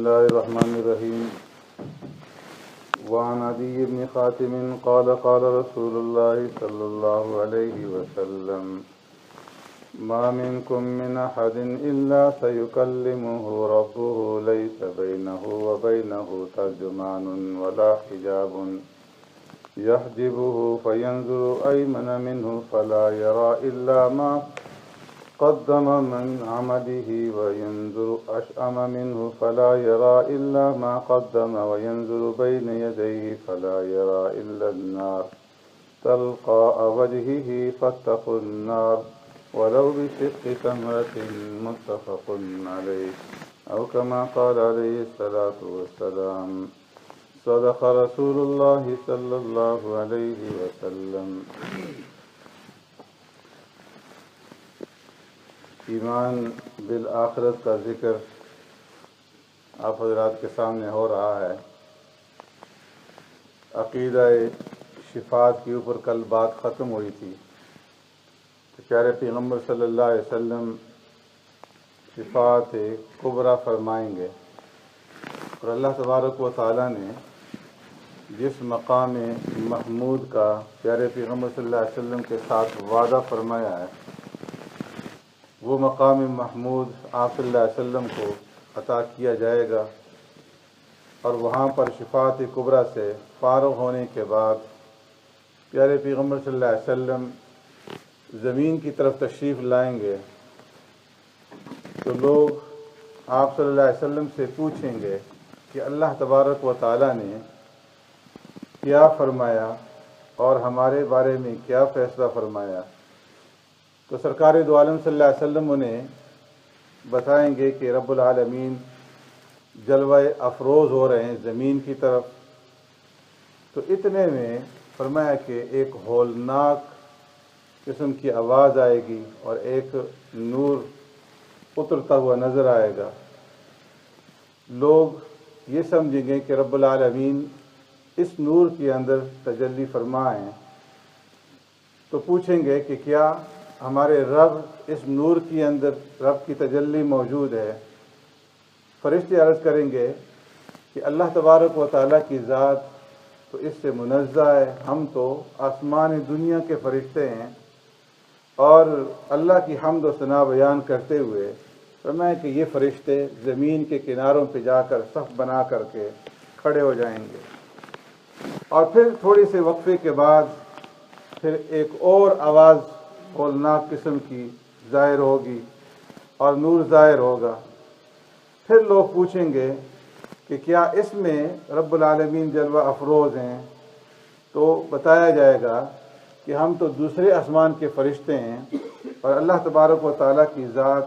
الله الرحمن الرحيم. وعن عدي بن خاتم قال قال رسول الله صلى الله عليه وسلم: ما منكم من أحد إلا سيكلمه ربه ليس بينه وبينه ترجمان ولا حجاب يحجبه فينظر أيمن منه فلا يرى إلا ما قدم من عمله وينظر أشأم منه فلا يرى إلا ما قدم وينظر بين يديه فلا يرى إلا النار تلقاء وجهه فاتقوا النار ولو بشق تمرة متفق عليه أو كما قال عليه الصلاة والسلام. صدق رسول الله صلی اللہ علیہ وسلم. ایمان بالآخرت کا ذکر آپ حضرات کے سامنے ہو رہا ہے. عقیدہ شفاعت کے اوپر کل بات ختم ہوئی تھی. تو پیارے پیغمبر صلی اللہ علیہ وسلم شفاعت کبریٰ فرمائیں گے، اور اللہ تبارک و تعالیٰ نے جس مقام محمود کا پیارے پیغمبر صلی اللہ علیہ وسلم کے ساتھ وعدہ فرمایا ہے، وہ مقام محمود آپ صلی اللہ علیہ وسلم کو عطا کیا جائے گا. اور وہاں پر شفاعت کبریٰ سے فارغ ہونے کے بعد پیارے پیغمبر صلی اللہ علیہ وسلم زمین کی طرف تشریف لائیں گے تو لوگ آپ صلی اللہ علیہ وسلم سے پوچھیں گے کہ اللہ تبارک و تعالیٰ نے کیا فرمایا اور ہمارے بارے میں کیا فیصلہ فرمایا. تو سرکار دو عالم صلی اللہ علیہ وسلم انہیں بتائیں گے کہ رب العالمین جلوہ افروز ہو رہے ہیں زمین کی طرف. تو اتنے میں فرمایا کہ ایک ہولناک قسم کی آواز آئے گی اور ایک نور اترتا ہوا نظر آئے گا. لوگ یہ سمجھیں گے کہ رب العالمین اس نور کے اندر تجلی فرمائیں. تو پوچھیں گے کہ کیا ہمارے رب اس نور کے اندر رب کی تجلی موجود ہے؟ فرشتے عرض کریں گے کہ اللہ تبارک و تعالیٰ کی ذات تو اس سے منزہ ہے، ہم تو آسمان دنیا کے فرشتے ہیں. اور اللہ کی حمد و ثنا بیان کرتے ہوئے فرمایا کہ یہ فرشتے زمین کے کناروں پہ جا کر صف بنا کر کے کھڑے ہو جائیں گے. اور پھر تھوڑے سے وقفے کے بعد پھر ایک اور آواز ہولناک قسم کی ظاہر ہوگی اور نور ظاہر ہوگا. پھر لوگ پوچھیں گے کہ کیا اس میں رب العالمین جلوہ افروز ہیں؟ تو بتایا جائے گا کہ ہم تو دوسرے آسمان کے فرشتے ہیں اور اللہ تبارک و تعالیٰ کی ذات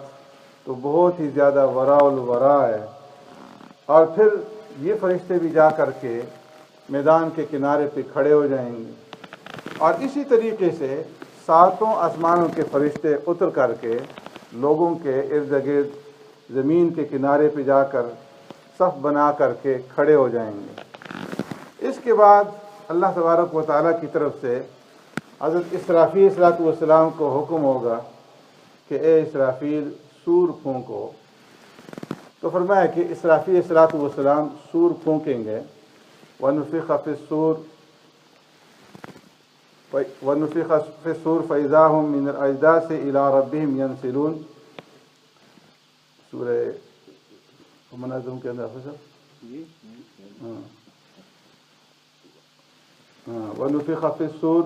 تو بہت ہی زیادہ وراء الورا ہے. اور پھر یہ فرشتے بھی جا کر کے میدان کے کنارے پہ کھڑے ہو جائیں گے. اور اسی طریقے سے ساتوں آسمانوں کے فرشتے اتر کر کے لوگوں کے ارد گرد زمین کے کنارے پہ جا کر صف بنا کر کے کھڑے ہو جائیں گے. اس کے بعد اللہ تبارک و تعالیٰ کی طرف سے حضرت اسرافیل علیہ السلام کو حکم ہوگا کہ اے اسرافیل سور پھونکو. تو فرمایا کہ اسرافیل علیہ السلام سور پھونکیں گے. وَنُفِخَ فِي الصُّورِ فَإِذَا هُم مِّنَ الْأَجْدَاثِ إِلَىٰ رَبِّهِمْ يَنْسِلُونَ. سورہ منظم کے اندر وَنُفِخَ فِي الصُّورِ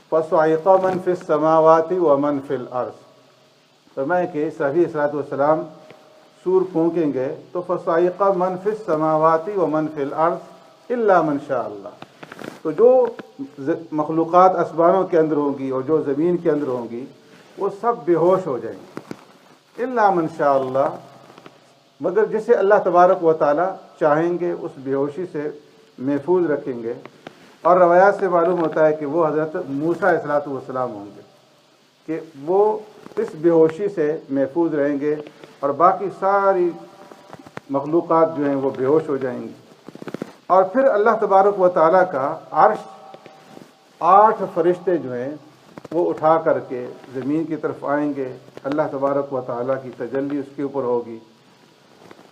فَصَعِقَ مَن فِي السَّمَاوَاتِ وَمَن فِي الْأَرْضِ. فرمایا کہ اسرافیل علیہ السلام سور پھونکیں گے تو فَصَعِقَ مَن فِي السَّمَاوَاتِ وَمَن فِي الْأَرْضِ إِلَّا مَن شَاءَ اللَّهُ. تو جو مخلوقات آسمانوں کے اندر ہوں گی اور جو زمین کے اندر ہوں گی وہ سب بے ہوش ہو جائیں گے. الا من شاء اللہ، مگر جسے اللہ تبارک و تعالیٰ چاہیں گے اس بے ہوشی سے محفوظ رکھیں گے. اور روایات سے معلوم ہوتا ہے کہ وہ حضرت موسیٰ علیہ السلام ہوں گے کہ وہ اس بے ہوشی سے محفوظ رہیں گے اور باقی ساری مخلوقات جو ہیں وہ بے ہوش ہو جائیں گی. اور پھر اللہ تبارک و تعالیٰ کا عرش 8 فرشتے جو ہیں وہ اٹھا کر کے زمین کی طرف آئیں گے. اللہ تبارک و تعالیٰ کی تجلی اس کے اوپر ہوگی.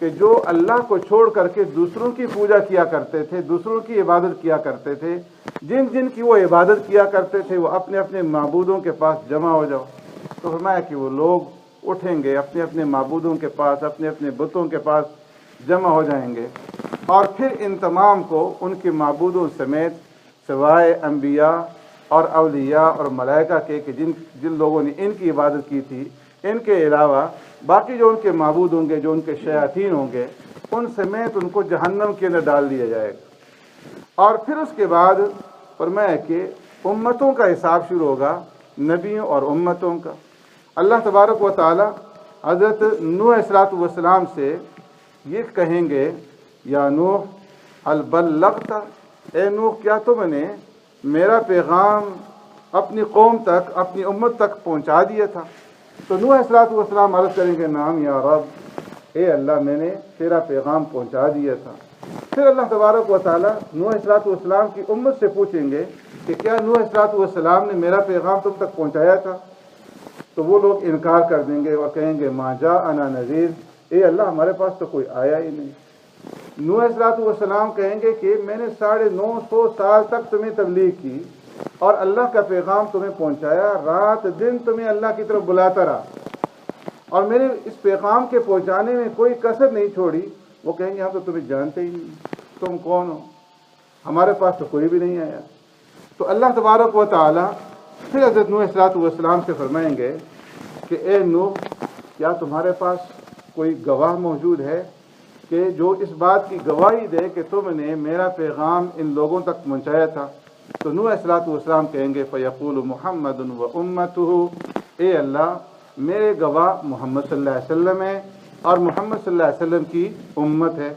کہ جو اللہ کو چھوڑ کر کے دوسروں کی پوجا کیا کرتے تھے، دوسروں کی عبادت کیا کرتے تھے، جن جن کی وہ عبادت کیا کرتے تھے وہ اپنے اپنے معبودوں کے پاس جمع ہو جاؤ۔ تو فرمایا کہ وہ لوگ اٹھیں گے، اپنے اپنے معبودوں کے پاس، اپنے اپنے بتوں کے پاس جمع ہو جائیں گے، اور پھر ان تمام کو ان کے معبودوں سمیت سوائے انبیاء اور اولیاء اور ملائکہ کے کہ جن لوگوں نے ان کی عبادت کی تھی، ان کے علاوہ باقی جو ان کے معبود ہوں گے، جو ان کے شیاطین ہوں گے، ان سمیت ان کو جہنم کے اندر ڈال دیا جائے گا۔ اور پھر اس کے بعد فرمایا کہ امتوں کا حساب شروع ہوگا، نبیوں اور امتوں کا۔ اللہ تبارک و تعالی حضرت نوح علیہ السلام سے یہ کہیں گے، یا نوح هل بلغت، اے نوح کیا تم نے میرا پیغام اپنی قوم تک، اپنی امت تک پہنچا دیا تھا؟ تو نوح علیہ السلام عرض کریں گے، نعم یا رب، اے اللہ میں نے تیرا پیغام پہنچا دیا تھا۔ پھر اللہ تبارک و تعالیٰ نوح علیہ السلام کی امت سے پوچھیں گے کہ کیا نوح علیہ السلام نے میرا پیغام تم تک پہنچایا تھا؟ تو وہ لوگ انکار کر دیں گے اور کہیں گے، ما جاءنا نذیر، اے اللہ ہمارے پاس تو کوئی آیا ہی نہیں۔ نوح علیہ السلام کہیں گے کہ میں نے 950 سال تک تمہیں تبلیغ کی اور اللہ کا پیغام تمہیں پہنچایا، رات دن تمہیں اللہ کی طرف بلاتا رہا، اور میں نے اس پیغام کے پہنچانے میں کوئی کسر نہیں چھوڑی۔ وہ کہیں گے ہم تو تمہیں جانتے ہی نہیں، تم کون ہو، ہمارے پاس تو کوئی بھی نہیں آیا۔ تو اللہ تبارک و تعالی پھر حضرت نوح علیہ السلام سے فرمائیں گے کہ اے نوح، کیا تمہارے پاس کوئی گواہ موجود ہے کہ جو اس بات کی گواہی دے کہ تم نے میرا پیغام ان لوگوں تک پہنچایا تھا؟ تو نوح علیہ السلام کہیں گے، فیقول محمد و امتہ، اے اللہ میرے گواہ محمد صلی اللہ علیہ وسلم ہے اور محمد صلی اللہ علیہ وسلم کی امت ہے۔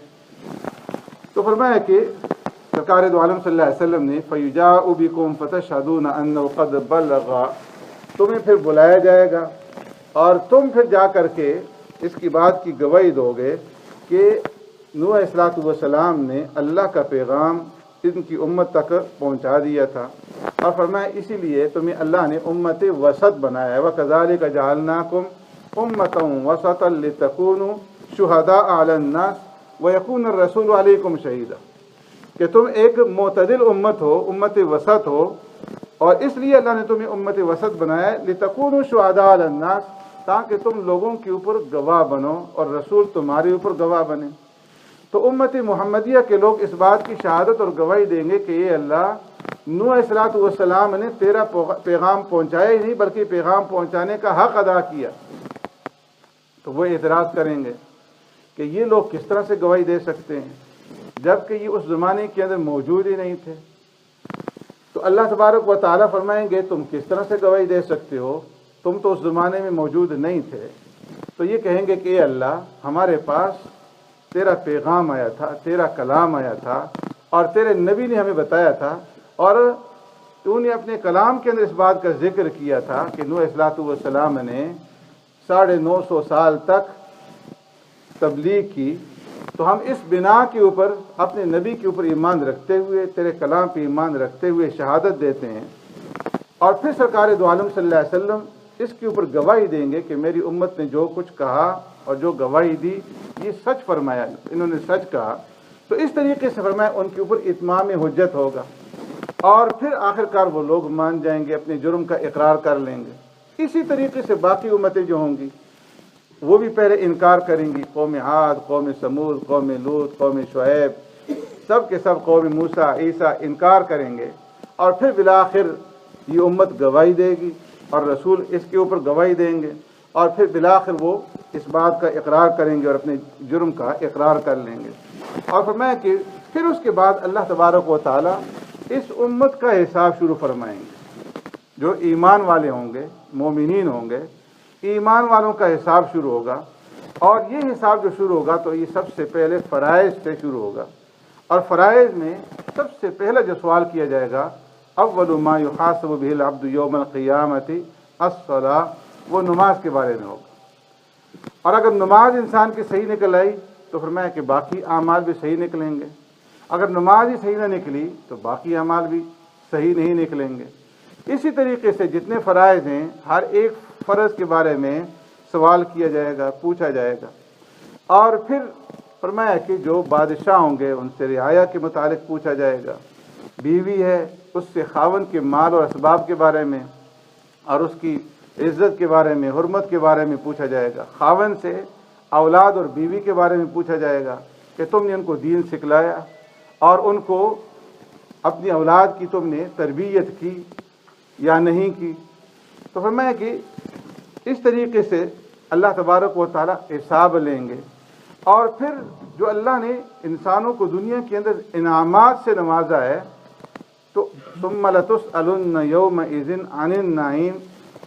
تو فرمایا کہ سرکار دو عالم صلی اللہ علیہ وسلم نے فَيُجَاءُ بِكُمْ فَتَشْهَدُونَ أَنَّهُ قَدْ بَلَّغَ، تمہیں پھر بلایا جائے گا اور تم پھر جا کر کے اس کی بات کی گواہی دو گے کہ نوح علیہ السلام نے اللہ کا پیغام ان کی امت تک پہنچا دیا تھا۔ اور فرمایا اسی لیے تمہیں اللہ نے امت وسط بنایا ہے، وَكَذَلِكَ جَعَلْنَاكُمْ أُمَّةً وَسَطًا لِتَكُونُوا شُهَدَاءَ عَلَى النَّاسِ وَيَكُونَ الرَّسُولُ عَلَيْكُمْ شَهِيدًا، کہ تم ایک معتدل امت ہو، امت وسط ہو، اور اس لیے اللہ نے تمہیں امت وسط بنایا ہے، لِتَكُونُوا شُهَدَاءَ عَلَى النَّاسِ، تاکہ تم لوگوں کے اوپر گواہ بنو اور رسول تمہارے اوپر گواہ بنے۔ تو امت محمدیہ کے لوگ اس بات کی شہادت اور گواہی دیں گے کہ یہ اللہ نوح علیہ السلام نے تیرا پیغام پہنچایا ہی نہیں بلکہ پیغام پہنچانے کا حق ادا کیا۔ تو وہ اعتراض کریں گے کہ یہ لوگ کس طرح سے گواہی دے سکتے ہیں جبکہ یہ اس زمانے کے اندر موجود ہی نہیں تھے۔ تو اللہ تبارک و تعالیٰ فرمائیں گے تم کس طرح سے گواہی دے سکتے ہو، تم تو اس زمانے میں موجود نہیں تھے۔ تو یہ کہیں گے کہ اے اللہ ہمارے پاس تیرا پیغام آیا تھا، تیرا کلام آیا تھا، اور تیرے نبی نے ہمیں بتایا تھا، اور تو نے اپنے کلام کے اندر اس بات کا ذکر کیا تھا کہ نوح علیہ السلام نے 950 سال تک تبلیغ کی۔ تو ہم اس بنا کے اوپر اپنے نبی کے اوپر ایمان رکھتے ہوئے، تیرے کلام پہ ایمان رکھتے ہوئے شہادت دیتے ہیں، اور پھر سرکار دو عالم صلی اللہ علیہ وسلم اس کے اوپر گواہی دیں گے کہ میری امت نے جو کچھ کہا اور جو گواہی دی یہ سچ فرمایا، انہوں نے سچ کہا۔ تو اس طریقے سے فرمایا ان کے اوپر اتمام حجت ہوگا، اور پھر آخر کار وہ لوگ مان جائیں گے، اپنے جرم کا اقرار کر لیں گے۔ اسی طریقے سے باقی امتیں جو ہوں گی وہ بھی پہلے انکار کریں گی، قوم عاد، قوم سمود، قوم لوط، قوم شعیب، سب کے سب قوم موسیٰ، عیسیٰ انکار کریں گے، اور پھر بالآخر یہ امت گواہی دے گی اور رسول اس کے اوپر گواہی دیں گے، اور پھر بالآخر وہ اس بات کا اقرار کریں گے اور اپنے جرم کا اقرار کر لیں گے۔ اور فرمایا کہ پھر اس کے بعد اللہ تبارک و تعالیٰ اس امت کا حساب شروع فرمائیں گے۔ جو ایمان والے ہوں گے، مومنین ہوں گے، ایمان والوں کا حساب شروع ہوگا، اور یہ حساب جو شروع ہوگا تو یہ سب سے پہلے فرائض سے شروع ہوگا، اور فرائض میں سب سے پہلا جو سوال کیا جائے گا، اول ما یحاسب بہ العبد یوم القیامۃ الصلاۃ، وہ نماز کے بارے میں ہوگا۔ اور اگر نماز انسان کی صحیح نکل آئی تو فرمایا کہ باقی اعمال بھی صحیح نکلیں گے، اگر نماز ہی صحیح نہ نکلی تو باقی اعمال بھی صحیح نہیں نکلیں گے۔ اسی طریقے سے جتنے فرائض ہیں ہر ایک فرض کے بارے میں سوال کیا جائے گا، پوچھا جائے گا۔ اور پھر فرمایا کہ جو بادشاہ ہوں گے ان سے رعایا کے متعلق پوچھا جائے گا، بیوی ہے اس سے خاوند کے مال اور اسباب کے بارے میں اور اس کی عزت کے بارے میں، حرمت کے بارے میں پوچھا جائے گا، خاوند سے اولاد اور بیوی کے بارے میں پوچھا جائے گا کہ تم نے ان کو دین سکھلایا اور ان کو اپنی اولاد کی تم نے تربیت کی یا نہیں کی۔ تو فرمایا کہ اس طریقے سے اللہ تبارک و تعالیٰ حساب لیں گے۔ اور پھر جو اللہ نے انسانوں کو دنیا کے اندر انعامات سے نوازا ہے، تو ثم لتسألن یومئذ عن النعیم،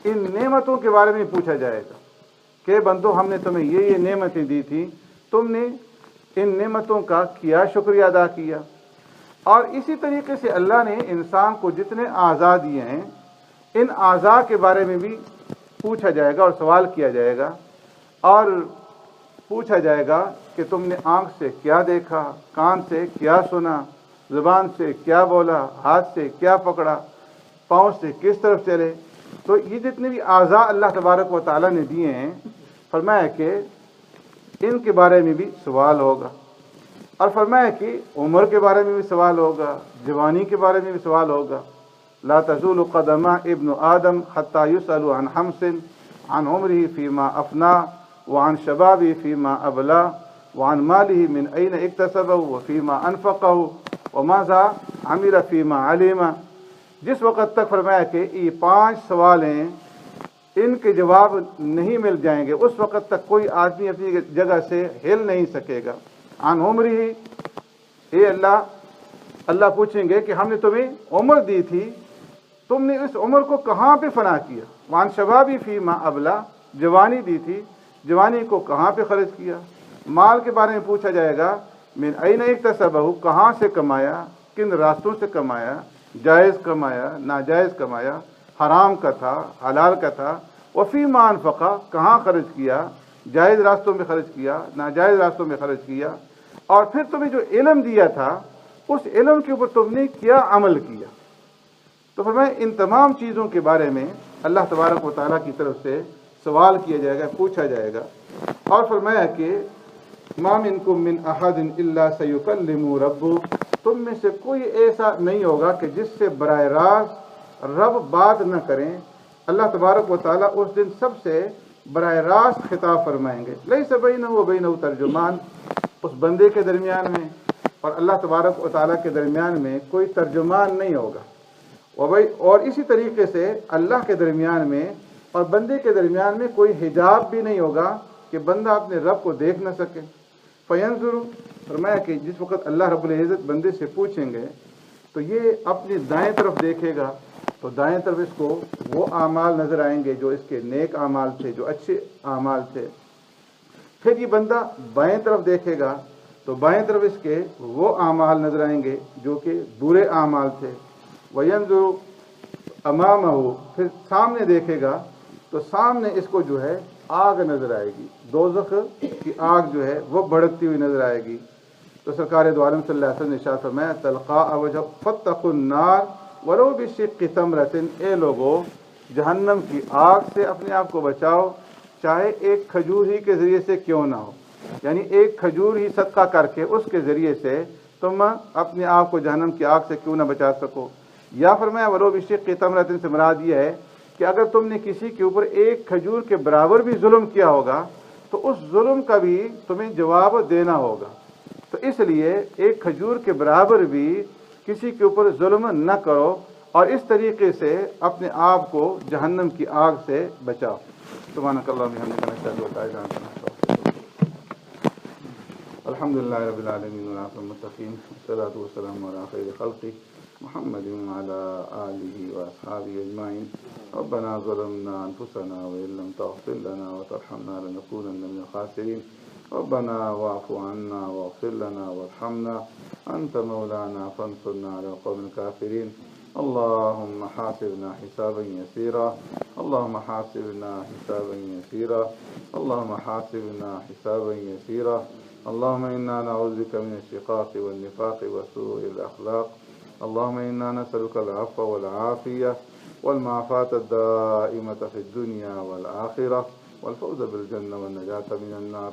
ان نعمتوں کے بارے میں پوچھا جائے گا کہ بندو ہم نے تمہیں یہ نعمتیں دی تھیں، تم نے ان نعمتوں کا کیا شکریہ ادا کیا۔ اور اسی طریقے سے اللہ نے انسان کو جتنے اعضاء دیے ہیں ان اعضاء کے بارے میں بھی پوچھا جائے گا اور سوال کیا جائے گا، اور پوچھا جائے گا کہ تم نے آنکھ سے کیا دیکھا، کان سے کیا سنا، زبان سے کیا بولا، ہاتھ سے کیا پکڑا، پاؤں سے کس طرف چلے۔ تو یہ جتنے بھی اعضاء اللہ تبارک و تعالیٰ نے دیے ہیں، فرمایا کہ ان کے بارے میں بھی سوال ہوگا، اور فرمایا کہ عمر کے بارے میں بھی سوال ہوگا، جوانی کے بارے میں بھی سوال ہوگا۔ لا تزول قدم ابن آدم حتى يسأل عن خمس، عن عمره فيما أفنى، وعن شبابه فيما أبلى، وعن ماله من أين اكتسبه وفيما أنفقه، وماذا عمل فيما علم۔ جس وقت تک فرمایا کہ یہ 5 سوال ہیں، ان کے جواب نہیں مل جائیں گے اس وقت تک کوئی آدمی اپنی جگہ سے ہل نہیں سکے گا۔ عن عمره، اے اللہ پوچھیں گے کہ ہم نے تمہیں عمر دی تھی، تم نے اس عمر کو کہاں پہ فنا کیا۔ وعن شبابی فیما ابلا، جوانی دی تھی، جوانی کو کہاں پہ خرچ کیا۔ مال کے بارے میں پوچھا جائے گا، من این اکتسبہ، کہاں سے کمایا، کن راستوں سے کمایا، جائز کمایا، ناجائز کمایا، حرام کا تھا، حلال کا تھا، وفیما انفقہ، کہاں خرچ کیا، جائز راستوں میں خرچ کیا، ناجائز راستوں میں خرچ کیا، اور پھر تمہیں جو علم دیا تھا اس علم کے اوپر تم نے کیا عمل کیا۔ تو فرمایا ان تمام چیزوں کے بارے میں اللہ تبارک و تعالیٰ کی طرف سے سوال کیا جائے گا، پوچھا جائے گا۔ اور فرمایا کہ ما منکم من احد الا سیکلمہ ربہ، تم میں سے کوئی ایسا نہیں ہوگا کہ جس سے براہ راست رب بات نہ کریں۔ اللہ تبارک و تعالیٰ اس دن سب سے براہ راست خطاب فرمائیں گے۔ لیس بینہ و بینہ ترجمان، اس بندے کے درمیان میں اور اللہ تبارک و تعالیٰ کے درمیان میں کوئی ترجمان نہیں ہوگا، اور اسی طریقے سے اللہ کے درمیان میں اور بندے کے درمیان میں کوئی حجاب بھی نہیں ہوگا کہ بندہ اپنے رب کو دیکھ نہ سکے۔ فینظر، فرمایا کہ جس وقت اللہ رب العزت بندے سے پوچھیں گے تو یہ اپنی دائیں طرف دیکھے گا، تو دائیں طرف اس کو وہ اعمال نظر آئیں گے جو اس کے نیک اعمال تھے، جو اچھے اعمال تھے۔ پھر یہ بندہ بائیں طرف دیکھے گا تو بائیں طرف اس کے وہ اعمال نظر آئیں گے جو کہ برے اعمال تھے۔ وَيَنْظُرُ أَمَامَهُ، پھر سامنے دیکھے گا تو سامنے اس کو جو ہے آگ نظر آئے گی، دوزخ کی آگ جو ہے وہ بھڑکتی ہوئی نظر آئے گی۔ تو سرکار دو عالم صلی اللہ علیہ وسلم نے ارشاد فرمایا، تلقاء وجہ فاتقوا النار ولو بشق تمرۃ، اے لوگو جہنم کی آگ سے اپنے آپ کو بچاؤ، چاہے ایک کھجور ہی کے ذریعے سے کیوں نہ ہو، یعنی ایک کھجور ہی صدقہ کر کے اس کے ذریعے سے تم اپنے آپ کو جہنم کی آگ سے کیوں نہ بچا سکو۔ یا فرمایا ولو بشق تمرۃ سے مراد یہ ہے کہ اگر تم نے کسی کے اوپر ایک کھجور کے برابر بھی ظلم کیا ہوگا تو اس ظلم کا بھی تمہیں جواب دینا ہوگا۔ تو اس لیے ایک کھجور کے برابر بھی کسی کے اوپر ظلم نہ کرو، اور اس طریقے سے اپنے آپ کو جہنم کی آگ سے بچاؤ۔ سبحانک اللہم وبحمدک، نشہد ان لا الہ الا انت، نستغفرک۔ الحمدللہ رب العالمین والعاقبۃ للمتقین، والصلاۃ والسلام علی خیر خلقہ محمد وعلی آلہ واصحابہ اجمعین۔ ربنا ظلمنا انفسنا وان لم تغفر لنا وترحمنا لنکونن من الخاسرین۔ ربنا واعف عنا واغفر لنا وارحمنا انت مولانا فانصرنا على القوم الكافرين۔ اللهم حاسبنا حسابا يسيرا، اللهم حاسبنا حسابا يسيرا، اللهم حاسبنا حسابا يسيرا، اللهم إنا نعوذ بك من الشقاق والنفاق وسوء الأخلاق، اللهم إنا نسألك العفو والعافية والمعافاة الدائمة في الدنيا والآخرة والفوز بالجنة والنجاة من النار۔